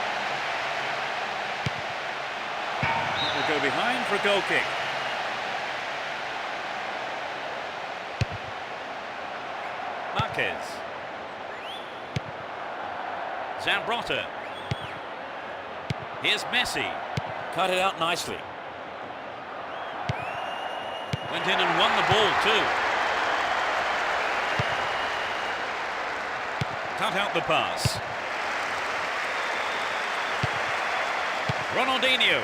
That will go behind for a goal kick. Marquez. Zambrotta. Here's Messi. Cut it out nicely. Went in and won the ball too. Cut out the pass. Ronaldinho.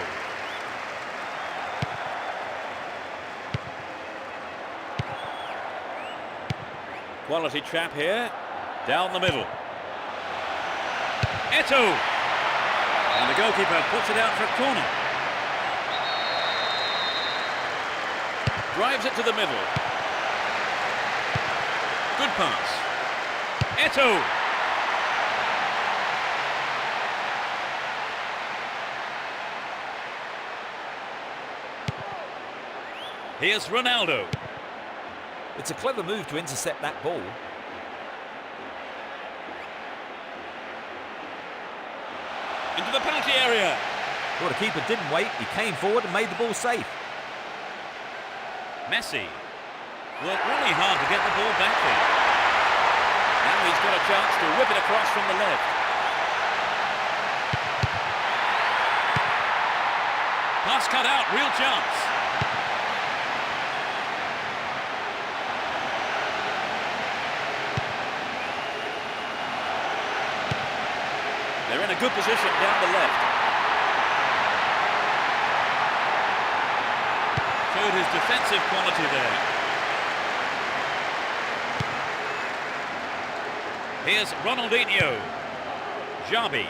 Quality trap here. Down the middle. Eto'o. And the goalkeeper puts it out for a corner. Drives it to the middle. Good pass. Eto'o. Here's Ronaldo. It's a clever move to intercept that ball. Into the penalty area. Well, the keeper didn't wait. He came forward and made the ball safe. Messi. Worked really hard to get the ball back there. Now he's got a chance to whip it across from the left. Pass cut out, real chance. They're in a good position down the left. Showed his defensive quality there. Here's Ronaldinho. Xabi.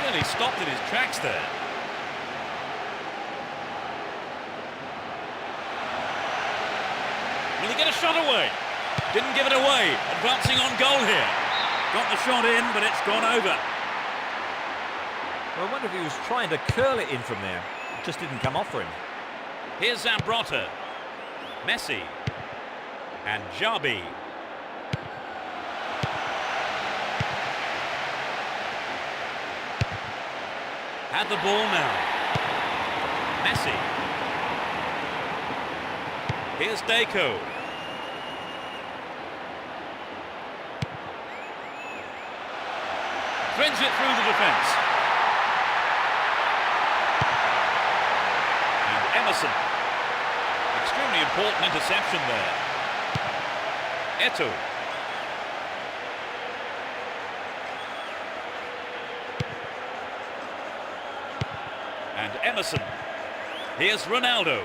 Really stopped in his tracks there. Will he get a shot away? Didn't give it away. Advancing on goal here. Got the shot in, but it's gone over. Well, I wonder if he was trying to curl it in from there. It just didn't come off for him. Here's Zambrotta. Messi. And Xabi. Had the ball now. Messi. Here's Deco. Threads it through the defence. And Emerson. Extremely important interception there. Eto'o. And Emerson. Here's Ronaldo.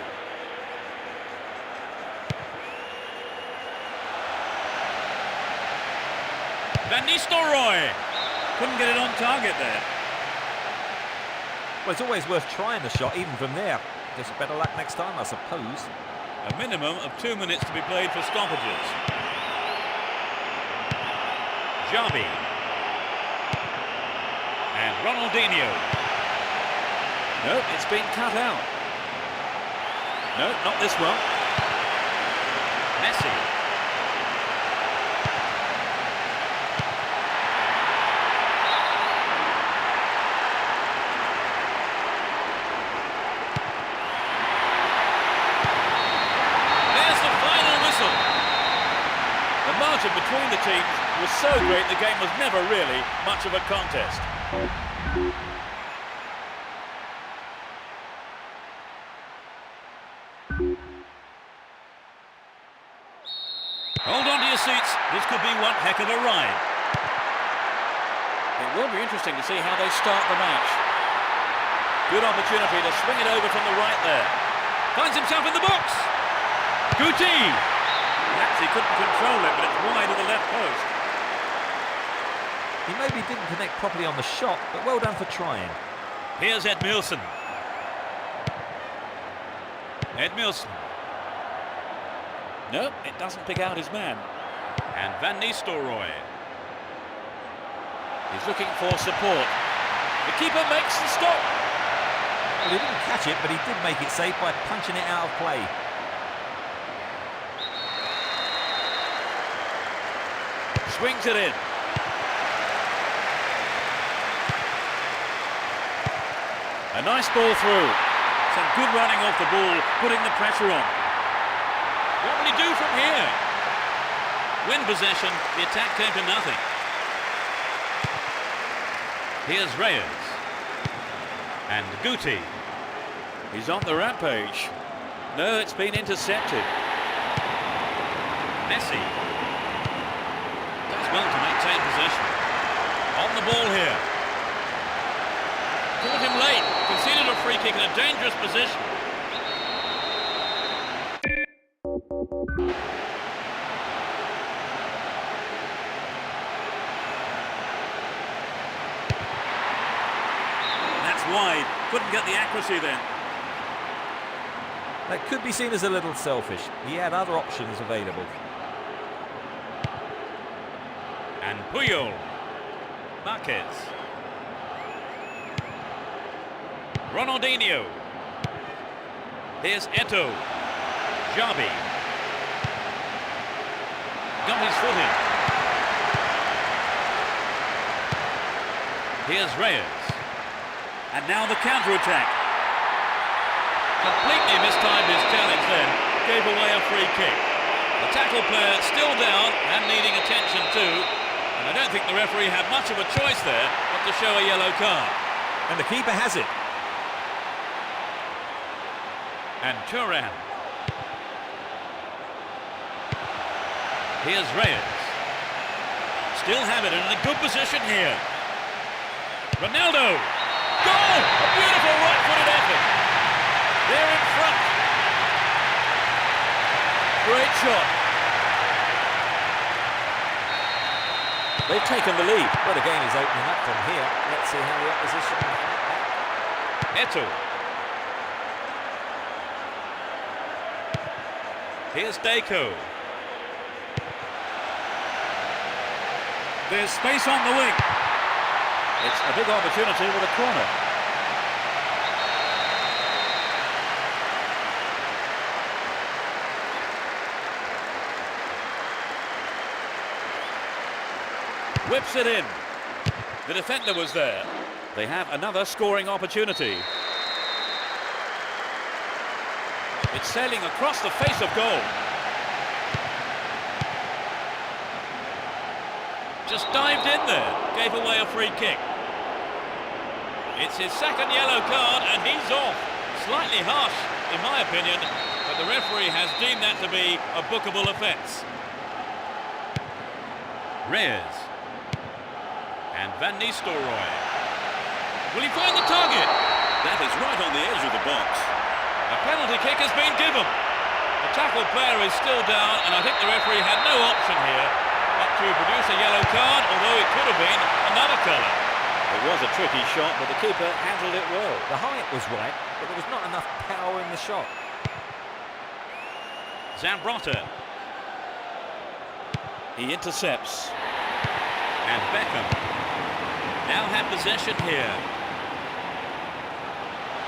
Van Nistelrooy couldn't get it on target there. Well, it's always worth trying the shot, even from there. Just better luck next time, I suppose. A minimum of 2 minutes to be played for stoppages. Xavi. And Ronaldinho. No, it's been cut out. No, not this one. Messi. There's the final whistle. The margin between the teams was so great the game was never really much of a contest. Hold on to your seats, this could be one heck of a ride. It will be interesting to see how they start the match. Good opportunity to swing it over from the right there. Finds himself in the box. Guti. Perhaps he couldn't control it, but it's wide of the left post. He maybe didn't connect properly on the shot, but well done for trying. Here's Edmilson. Edmilson. No, it doesn't pick out his man. And Van Nistelrooy. He's looking for support. The keeper makes the stop. Well, he didn't catch it, but he did make it safe by punching it out of play. Swings it in. A nice ball through. Some good running off the ball, putting the pressure on. What will he do from here? Win possession, the attack came to nothing. Here's Reyes. And Guti. He's on the rampage. No, it's been intercepted. Messi. Does well to maintain possession. On the ball here. Caught him late. Conceded a free kick in a dangerous position. Wide, couldn't get the accuracy then. That could be seen as a little selfish. He had other options available. And Puyol. Marquez. Ronaldinho. Here's Eto'o. Xavi. Got his foot in. Here's Reyes. And now the counter-attack. Completely mistimed his challenge then. Gave away a free kick. The tackle player still down and needing attention too. And I don't think the referee had much of a choice there but to show a yellow card. And the keeper has it. And Thuram. Here's Reyes. Still have it in a good position here. Ronaldo. Goal! A beautiful right-footed effort. They're in front. Great shot. They've taken the lead. Well, the game is opening up from here. Let's see how the opposition can fight back. Eto'o. Here's Deco. There's space on the wing. It's a big opportunity with a corner. Whips it in. The defender was there. They have another scoring opportunity. It's sailing across the face of goal. Just dived in there. Gave away a free kick. It's his second yellow card and he's off. Slightly harsh, in my opinion, but the referee has deemed that to be a bookable offence. Reyes. And Van Nistelrooy. Will he find the target? That is right on the edge of the box. A penalty kick has been given. The tackle player is still down and I think the referee had no option here but to produce That's a yellow card, although it could have been another colour. It was a tricky shot, but the keeper handled it well. The height was right, but there was not enough power in the shot. Zambrotta. He intercepts. And Beckham now have possession here.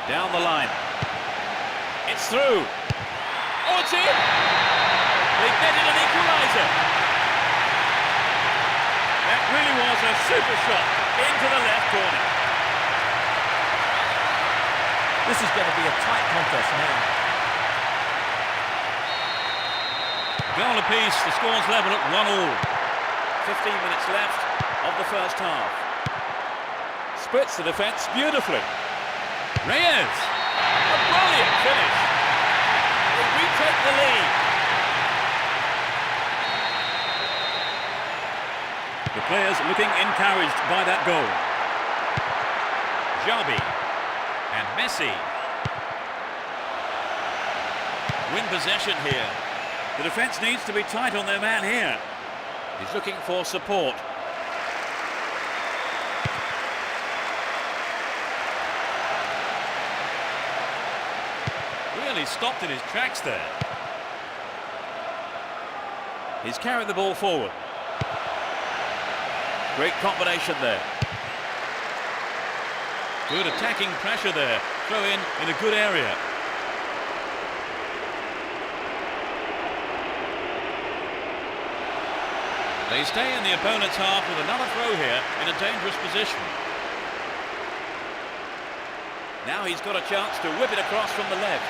Down the line. It's through. Oh, it's in! They've netted an equaliser. That really was a super shot into the left corner. This is going to be a tight contest now. Goal apiece, the score's level at 1-1. 15 minutes left of the first half. Splits the defence beautifully. Reyes! A brilliant finish. They retake the lead. The players looking encouraged by that goal. Xabi and Messi win possession here. The defence needs to be tight on their man here. He's looking for support. Really stopped in his tracks there. He's carried the ball forward. Great combination there. Good attacking pressure there. Throw in a good area. They stay in the opponent's half with another throw here in a dangerous position. Now he's got a chance to whip it across from the left.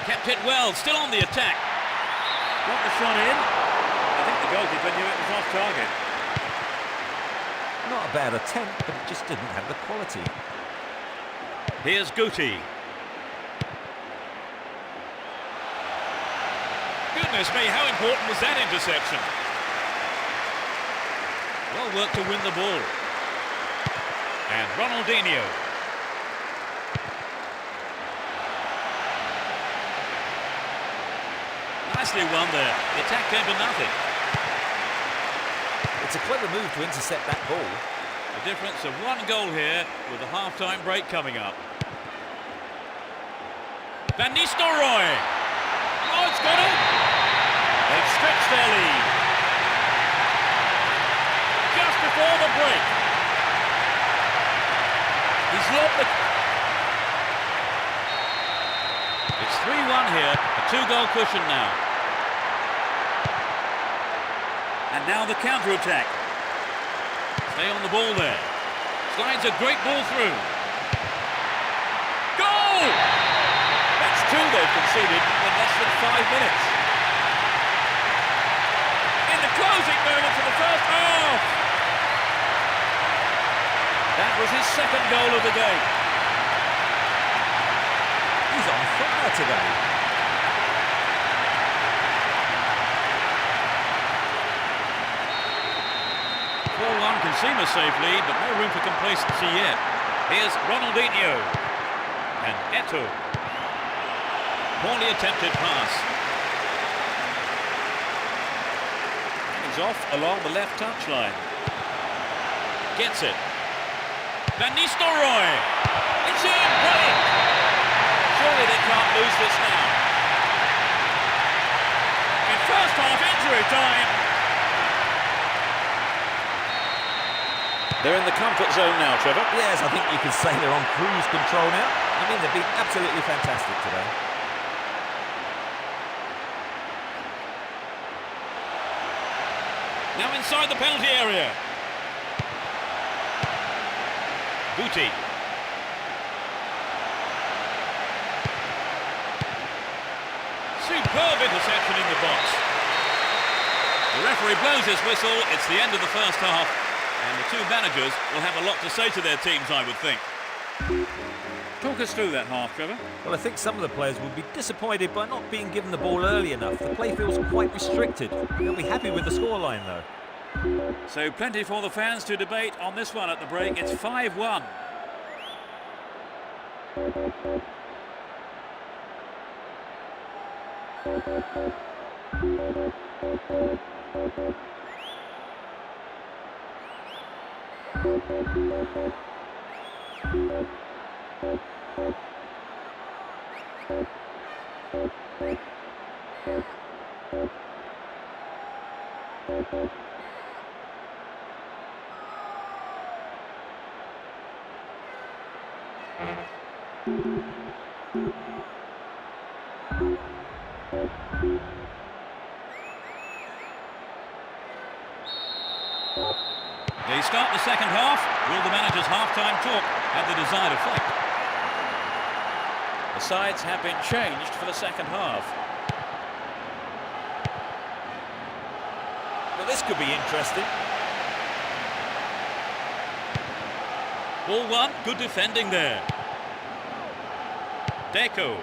Kept it well, still on the attack. Got the shot in. I think the goalkeeper knew it was off target. Not a bad attempt, but it just didn't have the quality. Here's Guti. Goodness me, how important was that interception? Well worked to win the ball. And Ronaldinho. Nicely won there. The attack came to nothing. It's a clever move to intercept that ball. A difference of 1 goal here with the half-time break coming up. Van Nistelrooy. Oh, it's got it. They've stretched their lead. Just before the break. He's lobbed the... It's 3-1 here, a 2-goal cushion now. And now the counter-attack. Stay on the ball there. Slides a great ball through. Goal! That's 2 they've conceded in less than 5 minutes. In the closing moments of the first half. That was his 2nd goal of the day. He's on fire today. Can seem a safe lead, but no room for complacency yet. Here's Ronaldinho and Eto'o. Poorly attempted pass. And he's off along the left touchline. Gets it. Van Nistelrooy. It's in. Brilliant. Surely they can't lose this now. In first half injury time. They're in the comfort zone now, Trevor. Yes, I think you could say they're on cruise control now. I mean, they've been absolutely fantastic today. Now inside the penalty area. Guti. Superb interception in the box. The referee blows his whistle. It's the end of the first half. And the 2 managers will have a lot to say to their teams, I would think. Talk us through that half, Trevor. Well, I think some of the players will be disappointed by not being given the ball early enough. The play feels quite restricted. They'll be happy with the scoreline, though. So plenty for the fans to debate on this one at the break. It's 5-1. They start the second half. Will the manager's half-time talk have the desired effect? The sides have been changed for the second half. Well, this could be interesting. Ball one, good defending there. Deco.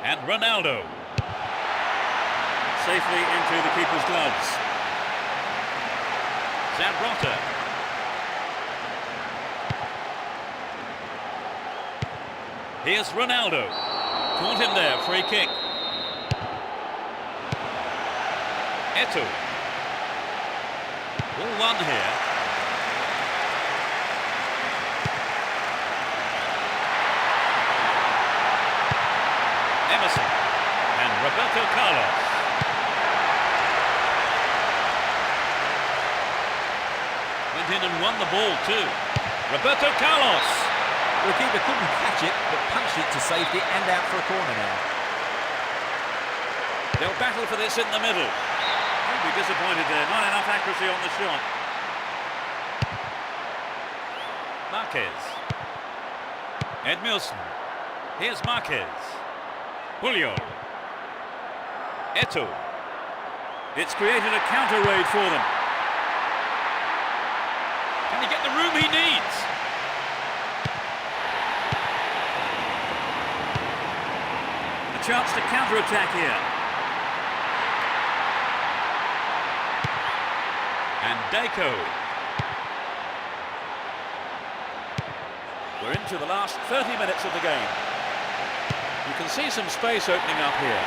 And Ronaldo. Safely into the keeper's gloves. Zambrotta. Here's Ronaldo. Caught him there, free kick. Eto'o. Ball one here. Emerson. And Roberto Carlos. Went in and won the ball too. Roberto Carlos. The keeper couldn't catch it, but punched it to safety and out for a corner now. They'll battle for this in the middle. Won't be disappointed there. Not enough accuracy on the shot. Marquez. Edmilson. Here's Marquez. Julio. Eto'o. It's created a counter raid for them. Can he get the room he needs? A chance to counter-attack here. And Deco. We're into the last 30 minutes of the game. You can see some space opening up here.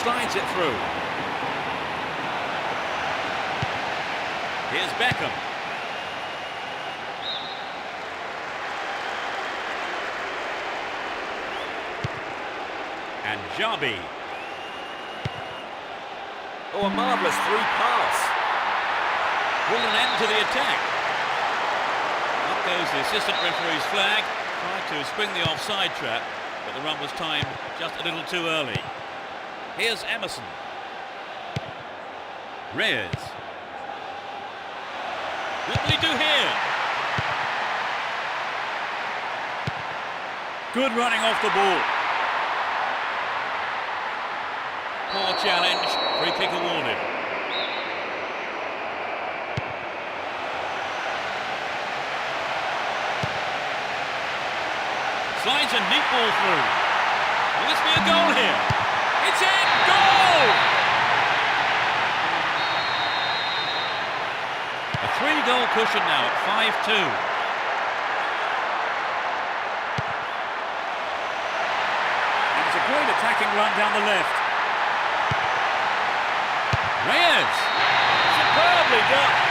Slides it through. Here's Beckham. And Jabi. Oh, a marvellous through pass. Will an end to the attack. Up goes the assistant referee's flag. Tried to spring the offside trap, but the run was timed just a little too early. Here's Emerson. Reyes. What will he do here? Good running off the ball. Poor challenge. Free kick awarded. Slides a neat ball through. Will this be a goal here? It's in! Goal! A 3-goal cushion now at 5-2. And it's a great attacking run down the left. Reyes! Superbly done!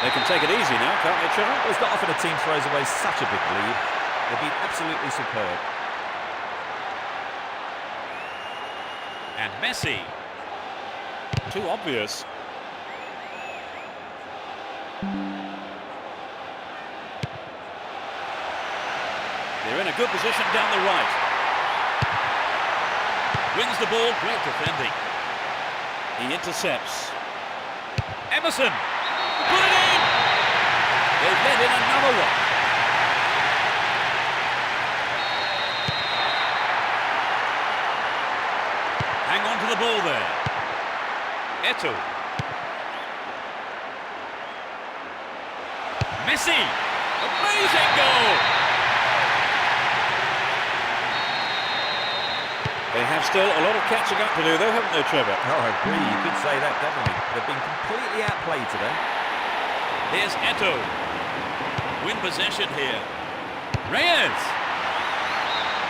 They can take it easy now, can't they, Trevor? Well, it's not often a team throws away such a big lead. They've been absolutely superb. And Messi. Too obvious. They're in a good position down the right. Wins the ball, great defending. He intercepts. Emerson. Put it in! They've let in another one. Hang on to the ball there. Eto'o. Messi! Amazing goal! They have still a lot of catching up to do though, haven't they, Trevor? Oh, I agree. You could say that, definitely. They've been completely outplayed today. Here's Eto'o. Win possession here. Reyes!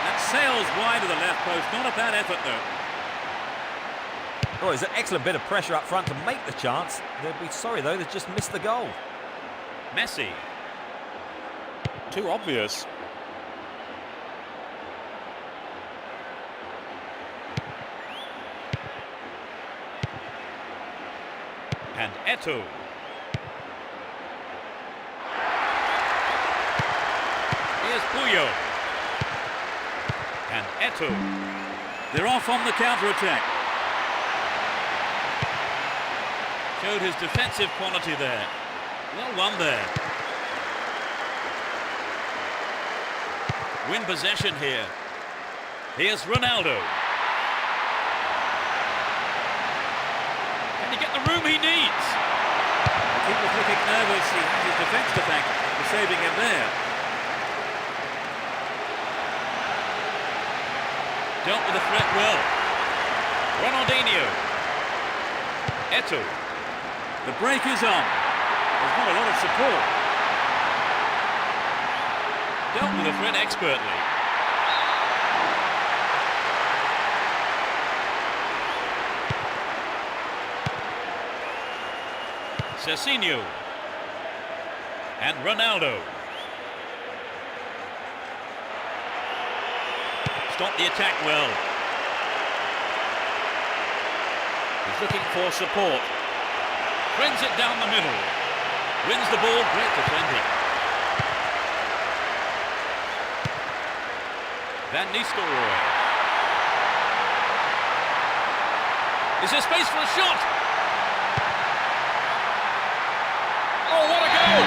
That sails wide of the left post. Not a bad effort, though. Oh, it's an excellent bit of pressure up front to make the chance. They'll be sorry, though, they've just missed the goal. Messi. Too obvious. And Eto'o. Here's Puyo. And Eto'o. They're off on the counter-attack. Showed his defensive quality there. Well won there. Win possession here. Here's Ronaldo. Can he get the room he needs? The keeper's looking nervous. He has his defence to thank for saving him there. Dealt with the threat well. Ronaldinho. Eto'o. The break is on. There's not a lot of support. Dealt with the threat expertly. Sejam. And Ronaldo. Stopped the attack well. He's looking for support. Brings it down the middle. Wins the ball, great defending. Van Nistelrooy. Is there space for a shot? Oh, what a goal!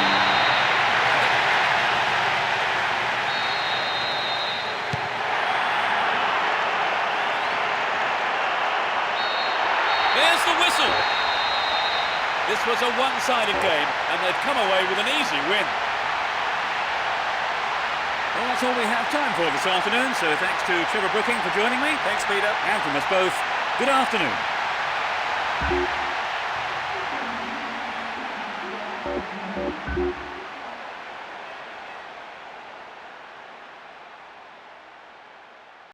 There's the whistle. This was a one-sided game, and they've come away with an easy win. Well, that's all we have time for this afternoon, so thanks to Trevor Brooking for joining me. Thanks, Peter. And from us both, good afternoon.